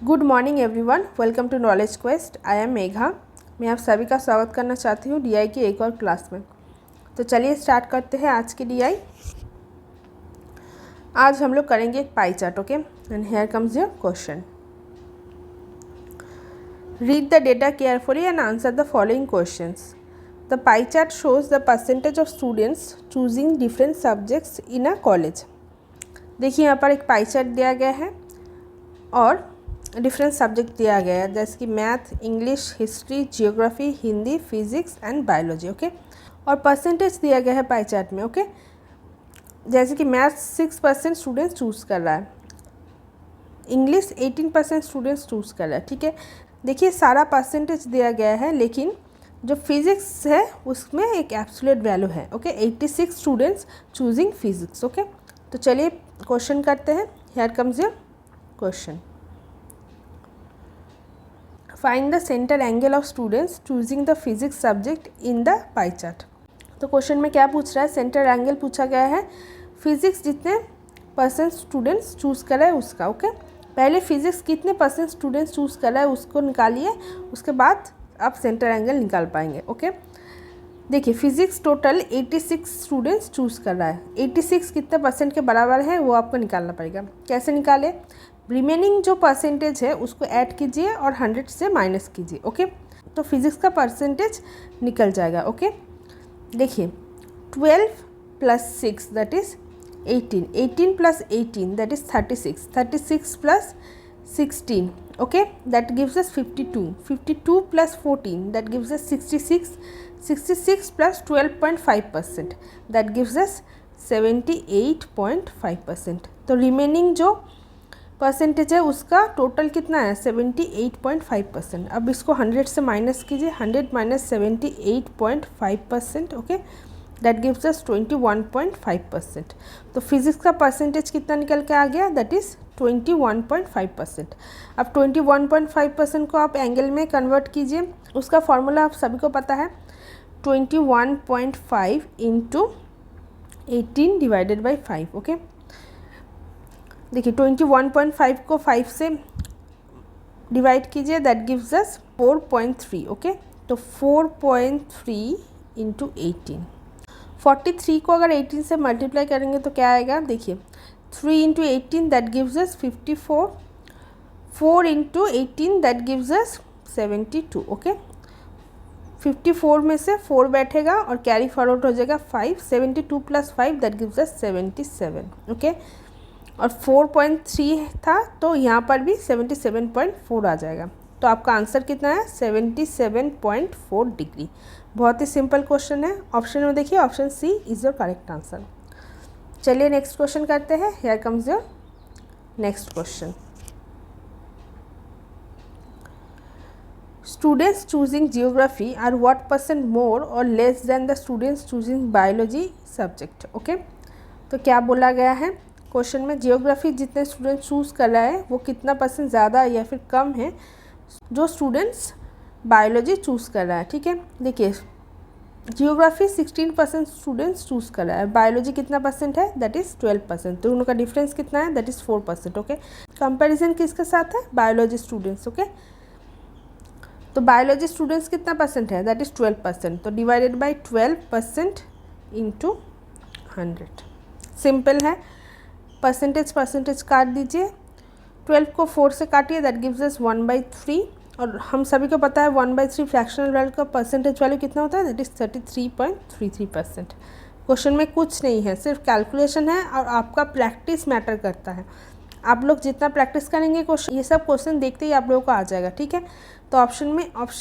Good morning everyone, welcome to Knowledge Quest. I am Megha. मैं आप सभी का स्वागत करना चाहती हूँ डीआई की एक और क्लास में। तो चलिए स्टार्ट करते हैं आज की डीआई। आज हम लोग करेंगे एक pie chart. Okay, and here comes your question. Read the data carefully and answer the following questions. The pie chart shows the percentage of students choosing different subjects in a college. देखिए यहाँ पर एक pie chart दिया गया है और different subject दिया गया है, जैसे कि math, English, history, geography, Hindi, physics and biology. Okay, और परसेंटेज दिया गया है पाई चार्ट में। ओके, जैसे कि मैथ 6% स्टूडेंट्स चूज़ कर रहा है, इंग्लिश 18% स्टूडेंट्स चूज़ कर रहा है। ठीक है, देखिए सारा परसेंटेज दिया गया है, लेकिन जो फिज़िक्स है उसमें एक एब्सोल्यूट वैल्यू है। Okay, 86 students choosing physics. Okay, तो चलिए क्वेश्चन करते हैं। Here comes your question. Find the centre angle of students choosing the physics subject in the pie chart. तो क्वेश्चन में क्या पूछ रहा है? सेंटर एंगल पूछा गया है फिजिक्स जितने परसेंट स्टूडेंट्स चूज़ कर रहे हैं उसका। ओके, पहले फिजिक्स कितने परसेंट स्टूडेंट्स चूज़ कर रहा है उसको निकालिए, उसके बाद आप सेंटर एंगल निकाल पाएंगे। ओके, देखिए फिजिक्स टोटल 86 स्टूडेंट्स चूज़ कर रहा है। 86 कितने परसेंट के बराबर है वो आपको निकालना पड़ेगा। कैसे निकाले? रिमेनिंग जो परसेंटेज है उसको ऐड कीजिए और 100 से माइनस कीजिए। ओके, तो फिजिक्स का परसेंटेज निकल जाएगा। ओके, देखिए 12 + 6 that is 18, 18 + 18 that is 36, 36 + 16 okay, that gives us 52, 52 + 14 that gives us 66, 66 + 12.5% that gives us 78.5%। तो रिमेनिंग जो परसेंटेज है उसका टोटल कितना है? 78.5%। अब इसको 100 से माइनस कीजिए, 100 - 78.5%। ओके, दैट गिव्स अस 21.5%। तो फिजिक्स का परसेंटेज कितना निकल के आ गया? That is 21.5%। अब 21.5% को आप एंगल में कन्वर्ट कीजिए। उसका फॉर्मूला आप सभी को पता है, 21.5 × 18 / 5। ओके, देखिए 21.5 को 5 से डिवाइड कीजिए, दैट गिव्स अस 4.3। ओके, तो 4.3 × 18। 43 को अगर 18 से मल्टीप्लाई करेंगे तो क्या आएगा? देखिए 3 × 18 that gives us 54, 4 × 18 that gives us 72। Okay, 54 में से 4 बैठेगा और कैरी फॉरवर्ड हो जाएगा 5, 72 + 5 दैट गिव्स अस 77। ओके, और 4.3 था तो यहाँ पर भी 77.4 आ जाएगा। तो आपका आंसर कितना है? 77.4 डिग्री। बहुत ही सिंपल क्वेश्चन है। ऑप्शन में देखिए, option C is your correct answer. चलिए नेक्स्ट क्वेश्चन करते हैं। Here comes your next question. Students choosing geography are what % more or less than the students choosing biology subject. Okay, तो क्या बोला गया है क्वेश्चन में? जियोग्राफी जितने स्टूडेंट चूज़ कर रहा है वो कितना % ज़्यादा या फिर कम है जो स्टूडेंट्स बायोलॉजी चूज़ कर रहा है। ठीक है, देखिए जियोग्राफी 16% स्टूडेंट्स चूज़ कर रहा है, बायोलॉजी कितना % है? That is 12%। तो दोनों का डिफरेंस कितना है? That is 4%। ओके, कंपैरिजन किसके साथ है? Biology students. ओके, तो बायोलॉजी स्टूडेंट्स कितना % है? That is 12%। तो डिवाइडेड बाई 12% × 100। सिंपल है, परसेंटेज काट दीजिए। 12 को 4 से काटिए, दैट गिव्स अस 1/3। और हम सभी को पता है 1/3 फ्रैक्शनल वैल्यू का परसेंटेज वैल्यू कितना होता है? That is 33.33%। क्वेश्चन में कुछ नहीं है, सिर्फ कैलकुलेशन है और आपका प्रैक्टिस मैटर करता है। आप लोग जितना प्रैक्टिस करेंगे क्वेश्चन, ये सब क्वेश्चन देखते ही आप लोगों को आ जाएगा। ठीक है, तो ऑप्शन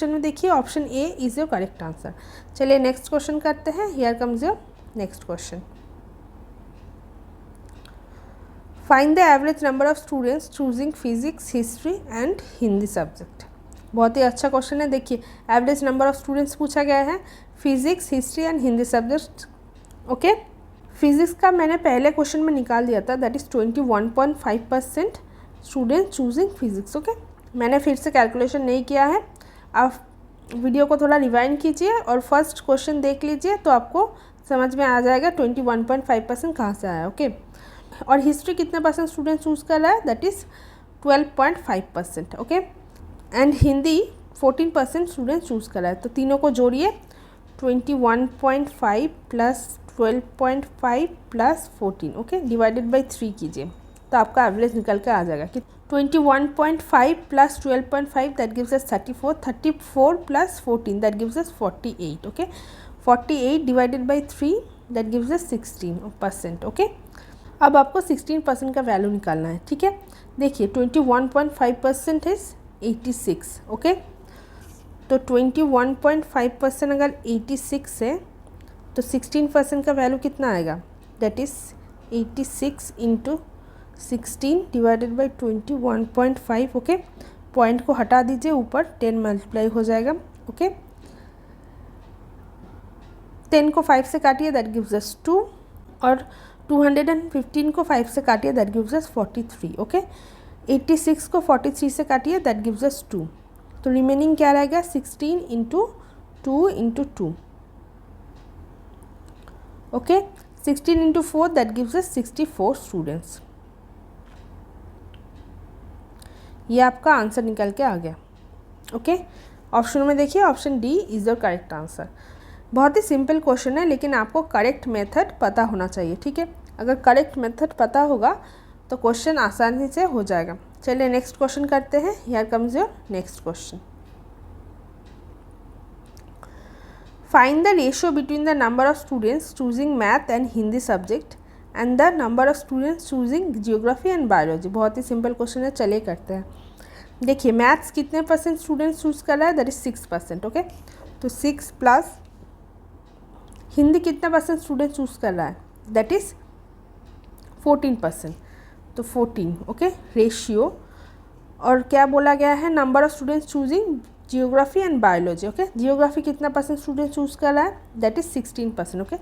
में देखिए, option A is your correct answer. चलिए नेक्स्ट क्वेश्चन करते हैं। Here comes your next question. Find the average number of students choosing physics, history and Hindi subject. बहुत ही अच्छा क्वेश्चन है। देखिए एवरेज नंबर ऑफ स्टूडेंट्स पूछा गया है physics, history and Hindi subject. Okay, physics का मैंने पहले क्वेश्चन में निकाल दिया था, that is 21.5% student choosing physics. Okay, मैंने फिर से कैलकुलेशन नहीं किया है, आप वीडियो को थोड़ा रिवाइंड कीजिए और फर्स्ट क्वेश्चन देख लीजिए तो आपको समझ में आ जाएगा 21.5% कहाँ से आया। ओके, और हिस्ट्री कितने % स्टूडेंट चूज़ कर रहा है? That is 12.5%, okay. And Hindi 14% student choose करा है, तो तीनों को जोड़िए 21.5 plus 12.5 plus 14, okay, divided by 3 कीजिए, तो आपका एवरेज निकल के आ जाएगा कि 21.5 plus 12.5 that gives us 34, 34 plus 14 that gives us 48, okay. 48 divided by 3 that gives us 16%, okay. अब आपको 16% का वैल्यू निकालना है, ठीक है। देखिए 21.5% इज 86, ओके। तो 21.5% अगर 86 है तो 16% का वैल्यू कितना आएगा, that is 86 into 16 divided by 21.5, okay. Point को हटा दीजिए, ऊपर 10 मल्टीप्लाई हो जाएगा, ओके। 10 को 5 से काटिए, दैट गिव्स अस 2, और 215 को 5 से काटिए, दैट गिव्स अस 43, ओके। 86 को 43 से काटिए, दैट गिव्स अस 2, तो रिमेनिंग क्या रहेगा 16 into 2 into 2, okay. 16 into 4 that gives us 64 students. ये आपका आंसर निकल के आ गया, ओके। ऑप्शन में देखिए, option D is your correct answer. बहुत ही सिंपल क्वेश्चन है, लेकिन आपको करेक्ट मेथड पता होना चाहिए, ठीक है। अगर करेक्ट मेथड पता होगा तो क्वेश्चन आसानी से हो जाएगा। चलिए नेक्स्ट क्वेश्चन करते हैं। Here comes your next question. Find the ratio between the number of students choosing math and Hindi subject and the number of students choosing geography and biology. बहुत ही सिंपल क्वेश्चन है, चलिए करते हैं। देखिए मैथ्स कितने % स्टूडेंट्स चूज़ कर रहा है, दैट इज 6%, ओके। तो 6 प्लस हिंदी कितना % स्टूडेंट चूज़ कर रहा है, दैट इज़ 14%, तो 14, ओके। रेशियो, और क्या बोला गया है, number of students choosing geography and biology, okay. Geography कितना % स्टूडेंट चूज़ कर रहा है, दैट इज़ 16%, ओके।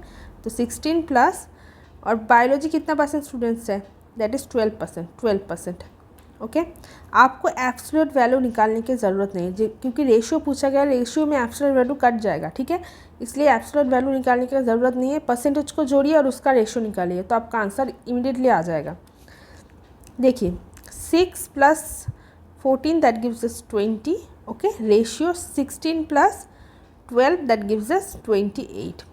तो 16 प्लस, और बायोलॉजी कितना % स्टूडेंट्स है, दैट इज़ 12%, ओके। आपको एब्सोल्यूट वैल्यू निकालने की ज़रूरत नहीं है, क्योंकि रेशियो पूछा गया, रेशियो में एब्सोल्यूट वैल्यू कट जाएगा, ठीक है। इसलिए एब्सोल्यूट वैल्यू निकालने की ज़रूरत नहीं है। परसेंटेज को जोड़िए और उसका रेशियो निकालिए, तो आपका आंसर इमीडिएटली आ जाएगा। देखिए 6 plus 14 that gives us 20, okay. Ratio 16 plus 12 that gives अस 28।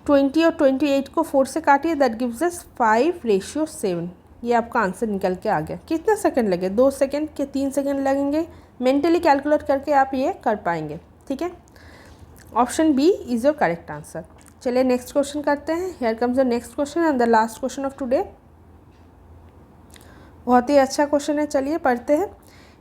20 और 28 को 4 से काटिए, दैट गिव्स अस 5:7। ये आपका आंसर निकल के आ गया। कितने सेकंड लगे, 2 सेकंड के 3 सेकंड लगेंगे। मेंटली कैलकुलेट करके आप ये कर पाएंगे, ठीक है। Option B is your correct answer. चलिए नेक्स्ट क्वेश्चन करते हैं। Here comes the next question and the last question of today. बहुत ही अच्छा क्वेश्चन है, चलिए पढ़ते हैं।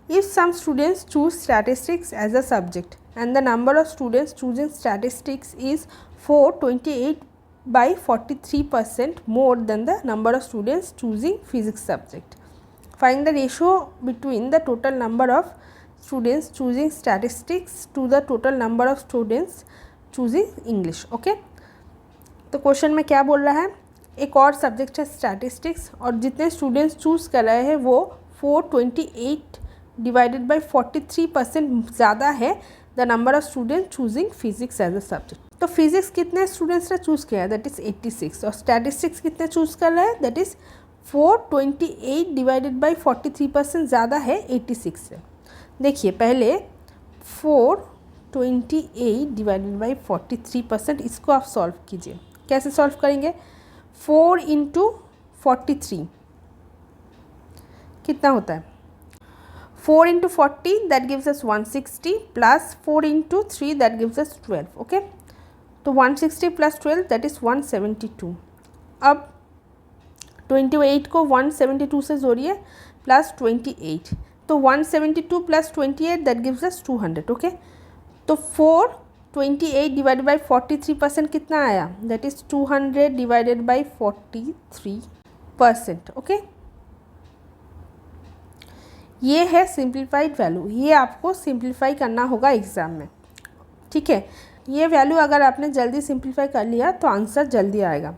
If some students choose statistics as a subject and the number of students choosing statistics is 428 by 43% more than the number of students choosing physics subject. Find the ratio between the total number of students choosing statistics to the total number of students choosing English, okay? तो question में क्या बोल रहा है, एक और subject है statistics, और जितने स्टूडेंट्स चूज़ कर रहे हैं वो 428 डिवाइडेड बाई 43% ज़्यादा है the number of student choosing physics as a subject. तो फिजिक्स कितने स्टूडेंट्स ने चूज़ किया है, दैट इज़ 86, और स्टैटिस्टिक्स कितने चूज़ कर रहे हैं, दैट इज़ 428 डिवाइडेड बाई 43% ज़्यादा है 86 से। देखिए पहले 428 डिवाइडेड बाई 43%, इसको आप सॉल्व कीजिए। कैसे सॉल्व करेंगे, 4 इंटू 43 कितना होता है, 4 into 40 that gives us 160 plus 4 into 3 that gives us 12, okay. तो 160 प्लस 12 दैट इज़ 172। अब 28 को 172 से जोड़िए प्लस 28, तो 172 plus 28 that gives us 200, okay. तो 428 डिवाइडेड बाई 43% कितना आया, that is 200 divided by 43%, okay. ये है सिंप्लीफाइड वैल्यू, ये आपको सिंप्लीफाई करना होगा एग्ज़ाम में, ठीक है। ये वैल्यू अगर आपने जल्दी सिंप्लीफाई कर लिया तो आंसर जल्दी आएगा।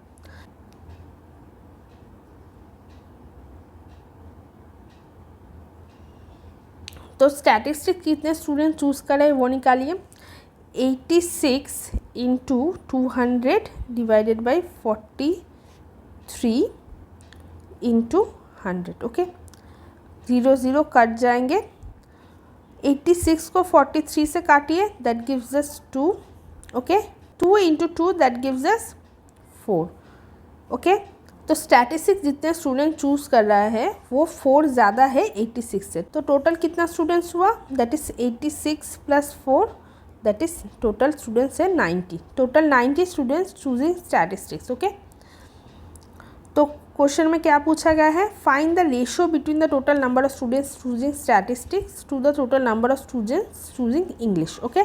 तो स्टैटिस्टिक्स कितने स्टूडेंट चूज़ करें वो निकालिए। 86 into 200 divided by 43 into 100, okay. 0 0 cut जाएंगे। 86 को 43 से काटिए, that gives us 2। Okay, 2 into 2 that gives us 4। Okay, तो स्टैटिस्टिक्स जितने स्टूडेंट चूज़ कर रहा है वो 4 ज़्यादा है 86 से। तो टोटल कितना स्टूडेंट्स हुआ, that is 86 plus 4, that is total students है 90। Total 90 students choosing statistics. Okay, तो क्वेश्चन में क्या पूछा गया है, find the ratio between the total number of students choosing statistics to the total number of students choosing English. Okay,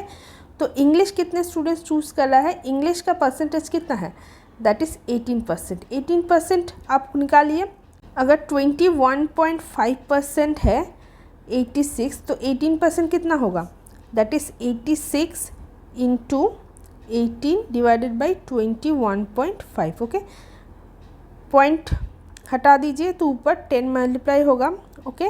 तो English कितने students choose कर रहा है, इंग्लिश का परसेंटेज कितना है, दैट इज़ 18%। 18% आप निकालिए। अगर 21.5% है 86, तो 18% कितना होगा, that is 86 into 18 divided by 21.5। Okay, point हटा दीजिए तो ऊपर 10 मल्टीप्लाई होगा। ओके,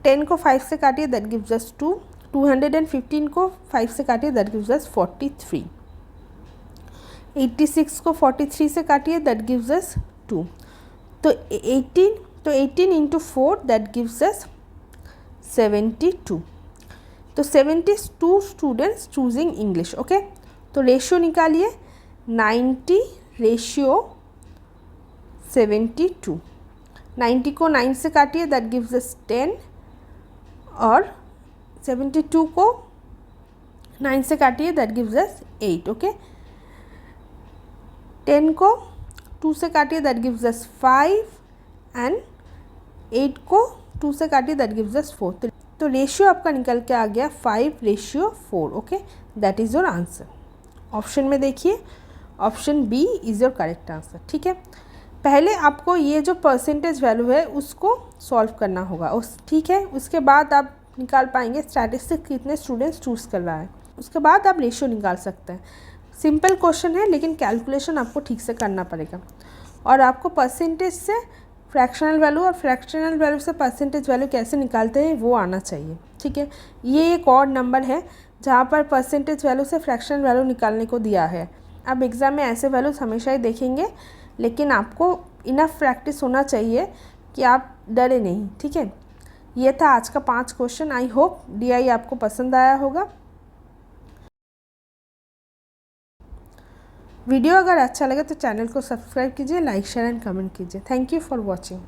10 को 5 से काटिए, दैट गिव्स अस 2। 215 को 5 से काटिए, दैट गिव्स अस 43। 86 को 43 से काटिए, दैट गिव्स अस 2। तो 18 इंटू 4 दैट गिव्स अस 72। तो 72 स्टूडेंट्स चूजिंग इंग्लिश। ओके, तो रेशियो निकालिए, 90 रेशियो 72। 90 को 9 से काटिए, दैट गिव्स अस 10, और 72 को 9 से काटिए, दैट गिव्स अस 8। ओके, 10 को 2 से काटिए, दैट गिव्स अस 5, एंड 8 को 2 से काटिए, दैट गिव्स अस 4। तो रेशियो आपका निकल के आ गया 5:4। Okay, that is your answer. Option में देखिए, option B is your correct answer. ठीक है, पहले आपको ये जो परसेंटेज वैल्यू है उसको सॉल्व करना होगा ठीक है, उसके बाद आप निकाल पाएंगे स्टैटिस्टिक्स कितने स्टूडेंट्स चूज़ कर रहा है, उसके बाद आप रेशियो निकाल सकते हैं। सिंपल क्वेश्चन है, लेकिन कैलकुलेशन आपको ठीक से करना पड़ेगा, और आपको परसेंटेज से फ्रैक्शनल वैल्यू और फ्रैक्शनल वैल्यू से परसेंटेज वैल्यू कैसे निकालते हैं वो आना चाहिए। ठीक है, ये एक और नंबर है जहाँ पर परसेंटेज वैल्यू से फ्रैक्शनल वैल्यू निकालने को दिया है। अब एग्ज़ाम में ऐसे वैल्यूज हमेशा ही देखेंगे, लेकिन आपको इनफ प्रैक्टिस होना चाहिए कि आप डरे नहीं। ठीक है, ये था आज का 5 क्वेश्चन। आई होप DI आपको पसंद आया होगा। वीडियो अगर अच्छा लगे तो चैनल को सब्सक्राइब कीजिए, लाइक शेयर एंड कमेंट कीजिए। Thank you for watching.